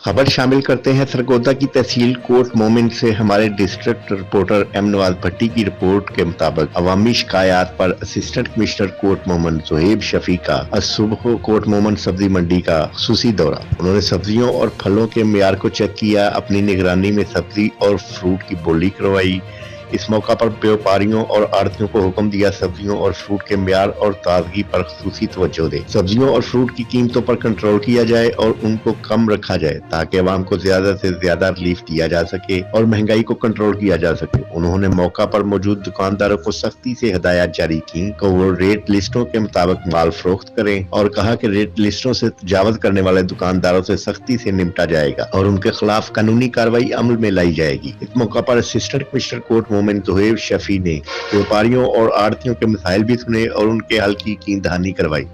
खबर शामिल करते हैं सरगोदा की तहसील कोट मोमिन से। हमारे डिस्ट्रिक्ट रिपोर्टर एम नवाज भट्टी की रिपोर्ट के मुताबिक अवामी शिकायत पर असिस्टेंट कमिश्नर कोट मोमिन जोहेब शफी का आज सुबह कोट मोमिन सब्जी मंडी का खुसूसी दौरा। उन्होंने सब्जियों और फलों के मियार को चेक किया, अपनी निगरानी में सब्जी और फ्रूट की बोली करवाई। इस मौका पर व्यापारियों और आड़तियों को हुक्म दिया सब्जियों और फ्रूट के मियार और ताजगी पर खुसूसी तवज्जो दे। सब्जियों और फ्रूट की कीमतों पर कंट्रोल किया जाए और उनको कम रखा जाए ताकि अवाम को ज्यादा से ज्यादा रिलीफ दिया जा सके और महंगाई को कंट्रोल किया जा सके। उन्होंने मौका पर मौजूद दुकानदारों को सख्ती से हिदायत जारी की कि वो रेट लिस्टों के मुताबिक माल फरोख्त करें और कहा कि रेट लिस्टों से तजावुज करने वाले दुकानदारों से सख्ती से निपटा जाएगा और उनके खिलाफ कानूनी कार्रवाई अमल में लाई जाएगी। इस मौका पर असिस्टेंट कमिश्नर कोट मोमिन जोहेब शफी ने व्यापारियों और आड़तियों के मसाइल भी सुने और उनके हल की दहानी करवाई।